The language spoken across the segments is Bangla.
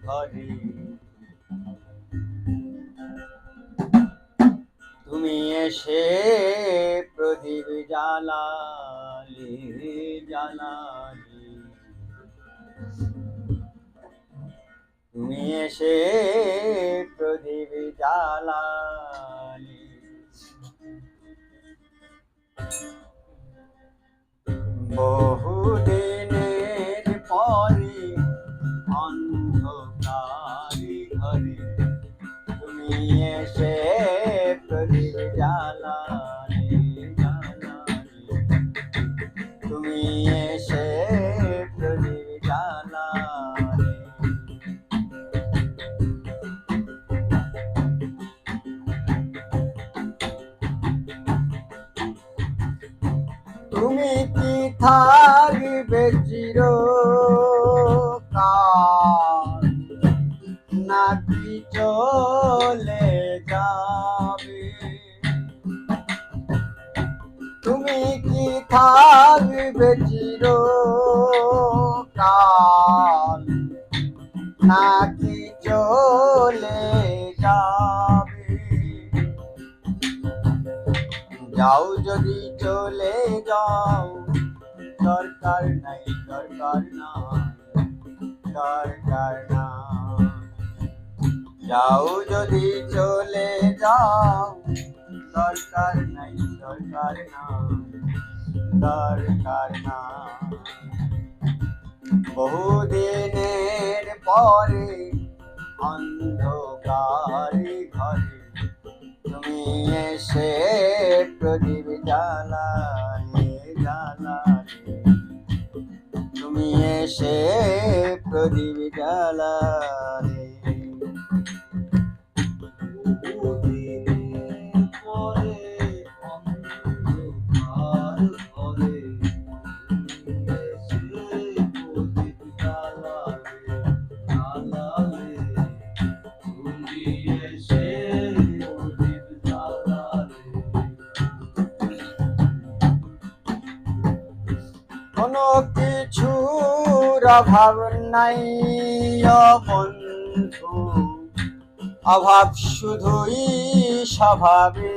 ঘরে তুমি এসে প্রদীপ জ্বালালে জ্বালালে তুমি এসে প্রদীপ জ্বালালে বহুদিনের পরে অন্ধকারি ঘরে তুমি এসে প্রদীপ জ্বালালে জ্বালালে তুমি এসে প্রদীপ জ্বালালে তুমি কি থাকবে চিরকাল নাকি চলে যাবে তুমি কি থাকবে চিরকাল নাকি চলে যাবে যাও যদি চলে যাও দরকার নাই দরকার নাই দরকার নাই যাও যদি চলে যাও দরকার নাই দরকার নাই দরকার নাই বহুদিনের পরে অন্ধকারে ঘরে তুমি এসে প্রদীপ জ্বালালে জ্বালালে তুমি এসে প্রদীপ জ্বালালে কোনো কিছুর অভাব নাই ও বন্ধু অভাব শুধুই স্বভাবে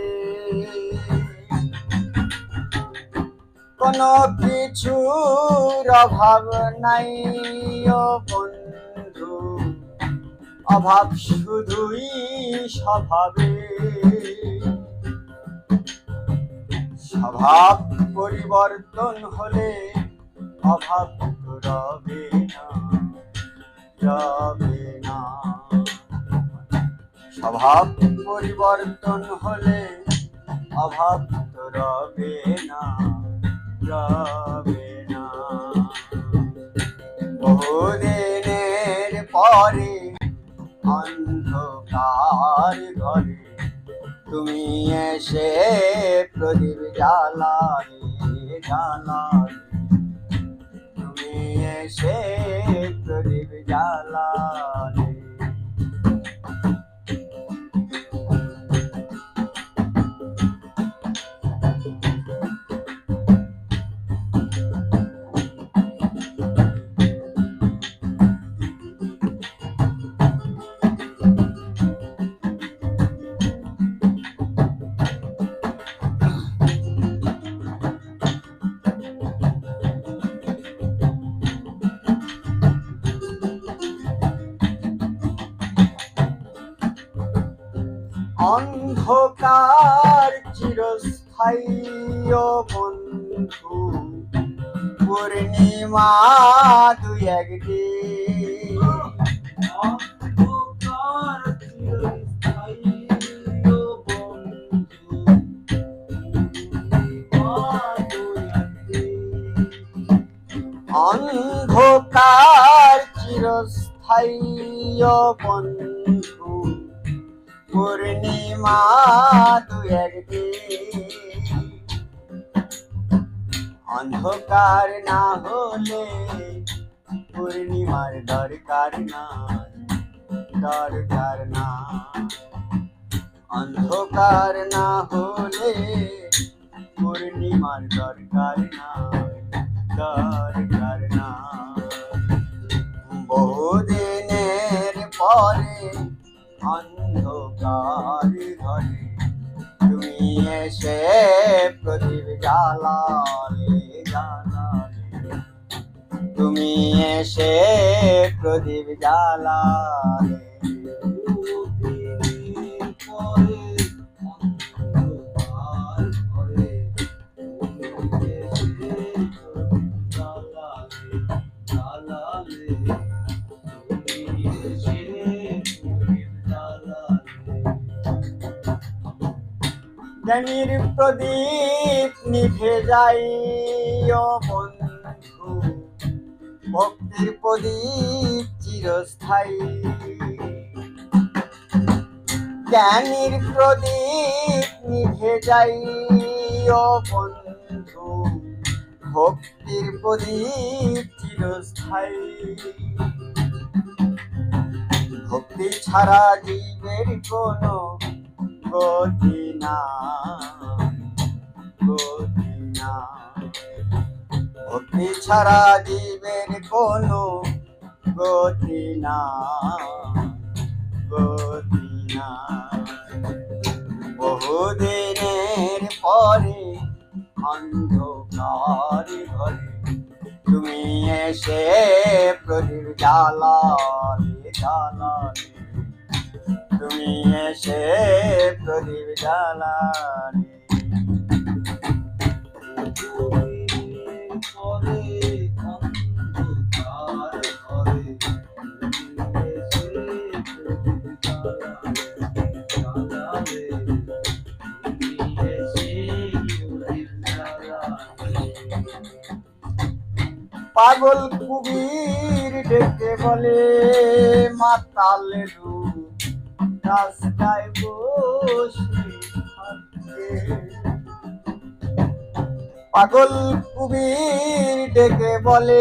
কোনো কিছুর অভাব নাই ও বন্ধু অভাব শুধুই স্বভাবে স্বভাব পরিবর্তন হলে অভাব তো রবে না রবে না স্বভাব পরিবর্তন হলে অভাব তো রবে না রবে না বহুদিনের পরে অন্ধকার ঘরে তুমি এসে প্রদীপ জ্বালালে জ্বালালে তুমি এসে প্রদীপ জ্বালালে অন্ধকার চিরস্থায়ী ও বন্ধু পূর্ণিমা দুই একদিন অন্ধকার চিরস্থায়ী ও বন্ধু অন্ধকার চিরস্থায়ী ও বন্ধু পূর্ণিমা দু একদিন অন্ধকার না হলে পূর্ণিমার দরকার নাই দরকার না অন্ধকার না হলে পূর্ণিমার দরকার নাই দরকার না বহুদিনের পরে অন্ধকার ঘরে তুমি এসে প্রদীপ জ্বালালে জ্বালালে তুমি এসে প্রদীপ জ্বালালে জ্ঞানীর প্রদীপ নিভে যাই ও বন্ধু, ভক্তির প্রদীপ চিরস্থায়ী। জ্ঞানীর প্রদীপ নিভে যাই ও বন্ধু, ভক্তির প্রদীপ চিরস্থায়ী। ভক্তি ছাড়া জীবের কোনো গতি নাই, গতি নাই। ভক্তি ছাড়া জীবের কোনো গতি নাই, গতি নাই। বহুদিনের পরে অন্ধকার ঘরে তুমি এসে প্রদীপ জ্বালালে জ্বালালে তুমি এসে প্রদীপ জ্বালালে। পাগল কুবির ডেকে বলে মাতাল রূপ রাস্তায় বসে থাকে। পাগল কুবির ডেকে বলে